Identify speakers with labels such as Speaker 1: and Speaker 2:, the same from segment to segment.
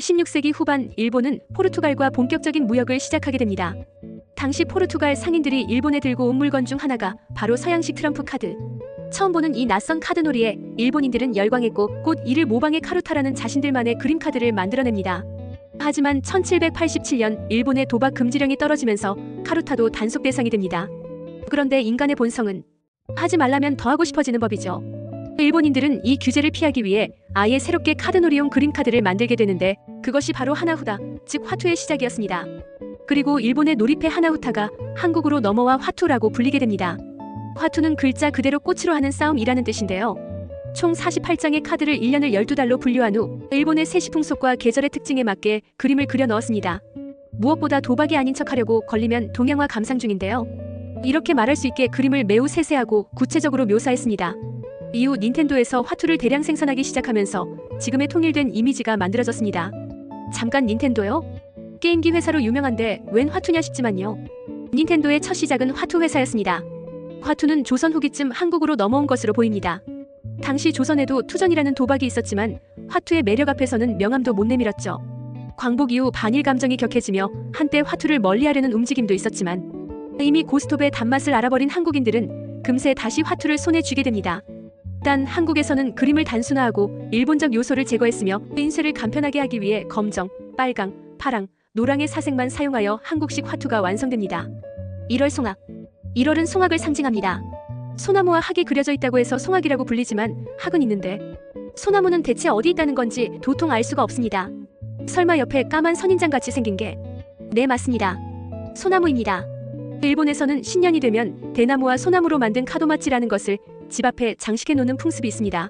Speaker 1: 16세기 후반 일본은 포르투갈과 본격적인 무역을 시작하게 됩니다. 당시 포르투갈 상인들이 일본에 들고 온 물건 중 하나가 바로 서양식 트럼프 카드. 처음 보는 이 낯선 카드놀이에 일본인들은 열광했고 곧 이를 모방해 카루타라는 자신들만의 그림 카드를 만들어냅니다. 하지만 1787년 일본의 도박 금지령이 떨어지면서 카루타도 단속 대상이 됩니다. 그런데 인간의 본성은 하지 말라면 더 하고 싶어지는 법이죠. 일본인들은 이 규제를 피하기 위해 아예 새롭게 카드놀이용 그림 카드를 만들게 되는데 그것이 바로 하나후다, 즉 화투의 시작이었습니다. 그리고 일본의 놀이패 하나후타가 한국으로 넘어와 화투라고 불리게 됩니다. 화투는 글자 그대로 꽃으로 하는 싸움이라는 뜻인데요. 총 48장의 카드를 1년을 12달로 분류한 후 일본의 세시 풍속과 계절의 특징에 맞게 그림을 그려 넣었습니다. 무엇보다 도박이 아닌 척하려고 걸리면 동양화 감상 중인데요. 이렇게 말할 수 있게 그림을 매우 세세하고 구체적으로 묘사했습니다. 이후 닌텐도에서 화투를 대량 생산하기 시작하면서 지금의 통일된 이미지가 만들어졌습니다. 잠깐 닌텐도요? 게임기 회사로 유명한데 웬 화투냐 싶지만요. 닌텐도의 첫 시작은 화투 회사였습니다. 화투는 조선 후기쯤 한국으로 넘어온 것으로 보입니다. 당시 조선에도 투전이라는 도박이 있었지만 화투의 매력 앞에서는 명함도 못 내밀었죠. 광복 이후 반일 감정이 격해지며 한때 화투를 멀리하려는 움직임도 있었지만 이미 고스톱의 단맛을 알아버린 한국인들은 금세 다시 화투를 손에 쥐게 됩니다. 단 한국에서는 그림을 단순화하고 일본적 요소를 제거했으며 인쇄를 간편하게 하기 위해 검정, 빨강, 파랑, 노랑의 사색만 사용하여 한국식 화투가 완성됩니다. 1월 송악. 1월은 송악을 상징합니다. 소나무와 학이 그려져 있다고 해서 송악이라고 불리지만 학은 있는데 소나무는 대체 어디 있다는 건지 도통 알 수가 없습니다. 설마 옆에 까만 선인장같이 생긴 게? 네, 맞습니다. 소나무입니다. 일본에서는 신년이 되면 대나무와 소나무로 만든 카도마치라는 것을 집 앞에 장식해 놓는 풍습이 있습니다.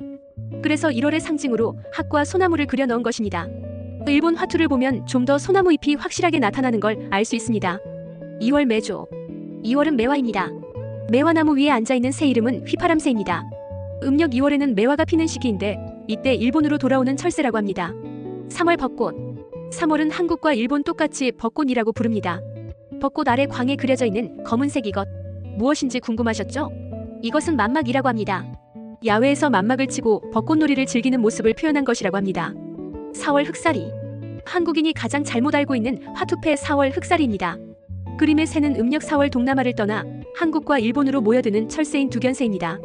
Speaker 1: 그래서 1월의 상징으로 학과 소나무를 그려 넣은 것입니다. 일본 화투를 보면 좀 더 소나무 잎이 확실하게 나타나는 걸 알 수 있습니다. 2월 매조. 2월은 매화입니다. 매화나무 위에 앉아있는 새 이름은 휘파람새입니다. 음력 2월에는 매화가 피는 시기인데 이때 일본으로 돌아오는 철새라고 합니다. 3월 벚꽃. 3월은 한국과 일본 똑같이 벚꽃이라고 부릅니다. 벚꽃 아래 광에 그려져 있는 검은색 이것. 무엇인지 궁금하셨죠? 이것은 만막이라고 합니다. 야외에서 만막을 치고 벚꽃놀이를 즐기는 모습을 표현한 것이라고 합니다. 4월 흑사리. 한국인이 가장 잘못 알고 있는 화투패 4월 흑사리입니다. 그림의 새는 음력 4월 동남아를 떠나 한국과 일본으로 모여드는 철새인 두견새입니다.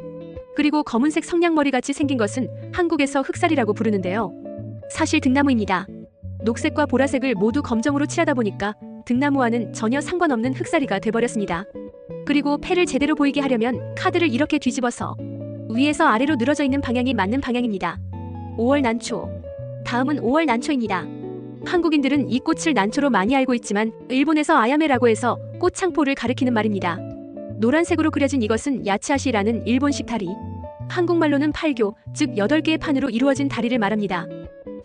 Speaker 1: 그리고 검은색 성냥머리같이 생긴 것은 한국에서 흑사리라고 부르는데요. 사실 등나무입니다. 녹색과 보라색을 모두 검정으로 칠하다 보니까 등나무와는 전혀 상관없는 흑사리가 돼버렸습니다. 그리고 패를 제대로 보이게 하려면 카드를 이렇게 뒤집어서 위에서 아래로 늘어져 있는 방향이 맞는 방향입니다. 5월 난초. 다음은 5월 난초입니다. 한국인들은 이 꽃을 난초로 많이 알고 있지만 일본에서 아야메라고 해서 꽃창포를 가리키는 말입니다. 노란색으로 그려진 이것은 야츠아시라는 일본식 다리. 한국말로는 팔교, 즉 8개의 판으로 이루어진 다리를 말합니다.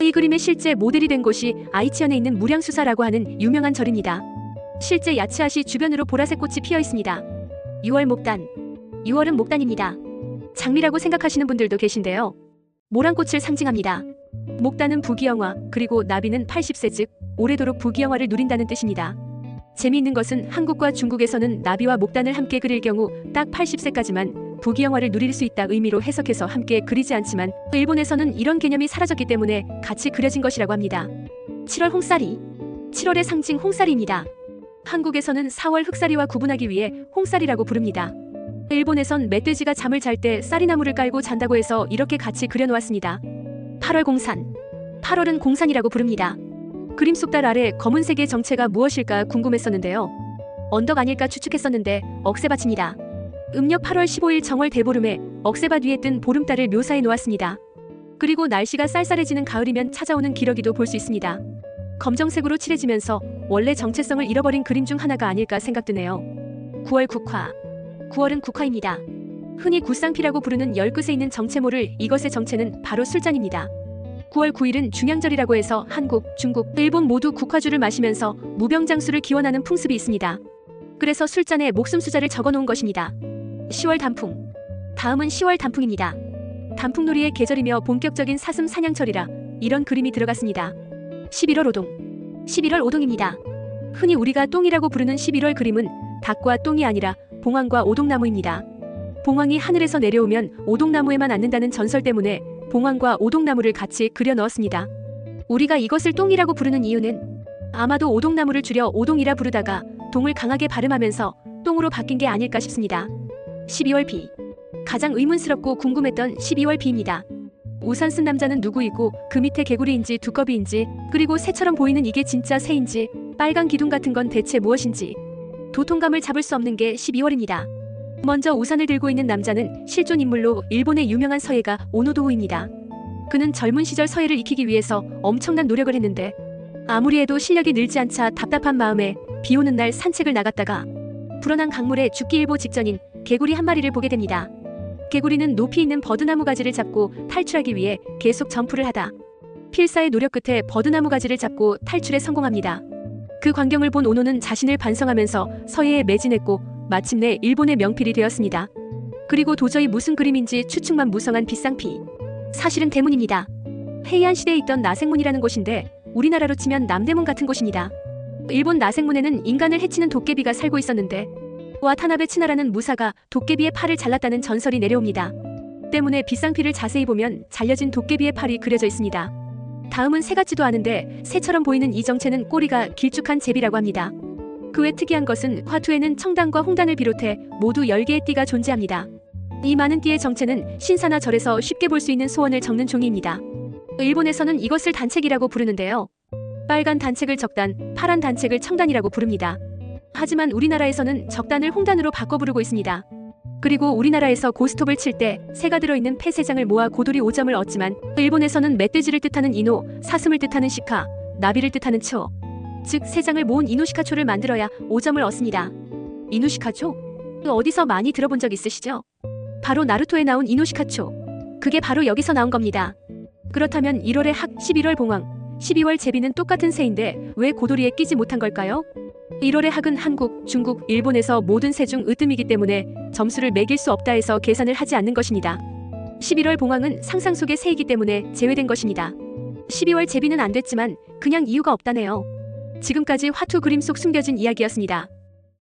Speaker 1: 이 그림의 실제 모델이 된 곳이 아이치현에 있는 무량수사라고 하는 유명한 절입니다. 실제 야츠아시 주변으로 보라색 꽃이 피어 있습니다. 6월 목단. 6월은 목단입니다. 장미라고 생각하시는 분들도 계신데요. 모란꽃을 상징합니다. 목단은 부귀영화, 그리고 나비는 80세 즉 오래도록 부귀영화를 누린다는 뜻입니다. 재미있는 것은 한국과 중국에서는 나비와 목단을 함께 그릴 경우 딱 80세까지만 부귀영화를 누릴 수 있다 의미로 해석해서 함께 그리지 않지만 일본에서는 이런 개념이 사라졌기 때문에 같이 그려진 것이라고 합니다. 7월 홍사리. 7월의 상징 홍사리입니다. 한국에서는 4월 흑사리와 구분하기 위해 홍사리라고 부릅니다. 일본에선 멧돼지가 잠을 잘 때 쌀이나무를 깔고 잔다고 해서 이렇게 같이 그려놓았습니다. 8월 공산. 8월은 공산이라고 부릅니다. 그림 속 달 아래 검은색의 정체가 무엇일까 궁금했었는데요. 언덕 아닐까 추측했었는데 억새밭입니다. 음력 8월 15일 정월 대보름에 억새밭 위에 뜬 보름달을 묘사해 놓았습니다. 그리고 날씨가 쌀쌀해지는 가을이면 찾아오는 기러기도 볼 수 있습니다. 검정색으로 칠해지면서 원래 정체성을 잃어버린 그림 중 하나가 아닐까 생각드네요. 9월 국화. 9월은 국화입니다. 흔히 굿상피라고 부르는 10끝에 있는 정체모를 이것의 정체는 바로 술잔입니다. 9월 9일은 중양절이라고 해서 한국, 중국, 일본 모두 국화주를 마시면서 무병장수를 기원하는 풍습이 있습니다. 그래서 술잔에 목숨 숫자를 적어놓은 것입니다. 10월 단풍. 다음은 10월 단풍입니다. 단풍놀이의 계절이며 본격적인 사슴 사냥철이라 이런 그림이 들어갔습니다. 11월 오동. 11월 오동입니다. 흔히 우리가 똥이라고 부르는 11월 그림은 닭과 똥이 아니라 봉황과 오동나무입니다. 봉황이 하늘에서 내려오면 오동나무에만 앉는다는 전설 때문에 봉황과 오동나무를 같이 그려 넣었습니다. 우리가 이것을 똥이라고 부르는 이유는 아마도 오동나무를 줄여 오동이라 부르다가 동을 강하게 발음하면서 똥으로 바뀐 게 아닐까 싶습니다. 12월 비. 가장 의문스럽고 궁금했던 12월 비입니다. 우산 쓴 남자는 누구이고 그 밑에 개구리인지 두꺼비인지 그리고 새처럼 보이는 이게 진짜 새인지 빨간 기둥 같은 건 대체 무엇인지 도통감을 잡을 수 없는 게 12월입니다. 먼저 우산을 들고 있는 남자는 실존 인물로 일본의 유명한 서예가 오노도우입니다. 그는 젊은 시절 서예를 익히기 위해서 엄청난 노력을 했는데 아무리 해도 실력이 늘지 않자 답답한 마음에 비 오는 날 산책을 나갔다가 불어난 강물에 죽기 일보 직전인 개구리 한 마리를 보게 됩니다. 개구리는 높이 있는 버드나무 가지를 잡고 탈출하기 위해 계속 점프를 하다 필사의 노력 끝에 버드나무 가지를 잡고 탈출에 성공합니다. 그 광경을 본 오노는 자신을 반성하면서 서예에 매진했고 마침내 일본의 명필이 되었습니다. 그리고 도저히 무슨 그림인지 추측만 무성한 빗상피. 사실은 대문입니다. 헤이안 시대에 있던 나생문이라는 곳인데 우리나라로 치면 남대문 같은 곳입니다. 일본 나생문에는 인간을 해치는 도깨비가 살고 있었는데 와타나베 치나라는 무사가 도깨비의 팔을 잘랐다는 전설이 내려옵니다. 때문에 빗상피를 자세히 보면 잘려진 도깨비의 팔이 그려져 있습니다. 다음은 새 같지도 않은데 새처럼 보이는 이 정체는 꼬리가 길쭉한 제비라고 합니다. 그 외 특이한 것은 화투에는 청단과 홍단을 비롯해 모두 10개의 띠가 존재합니다. 이 많은 띠의 정체는 신사나 절에서 쉽게 볼 수 있는 소원을 적는 종이입니다. 일본에서는 이것을 단책이라고 부르는데요. 빨간 단책을 적단, 파란 단책을 청단이라고 부릅니다. 하지만 우리나라에서는 적단을 홍단으로 바꿔 부르고 있습니다. 그리고 우리나라에서 고스톱을 칠 때 새가 들어있는 패 3장을 모아 고돌이 5점을 얻지만 일본에서는 멧돼지를 뜻하는 이노, 사슴을 뜻하는 시카, 나비를 뜻하는 초, 즉 3장을 모은 이노시카초를 만들어야 5점을 얻습니다. 이노시카초? 어디서 많이 들어본 적 있으시죠? 바로 나루토에 나온 이노시카초. 그게 바로 여기서 나온 겁니다. 그렇다면 1월의 학, 11월 봉황, 12월 제비는 똑같은 새인데 왜 고돌이에 끼지 못한 걸까요? 1월의 학은 한국, 중국, 일본에서 모든 새 중 으뜸이기 때문에 점수를 매길 수 없다 해서 계산을 하지 않는 것입니다. 11월 봉황은 상상 속의 새이기 때문에 제외된 것입니다. 12월 제비는 안 됐지만 그냥 이유가 없다네요. 지금까지 화투 그림 속 숨겨진 이야기였습니다.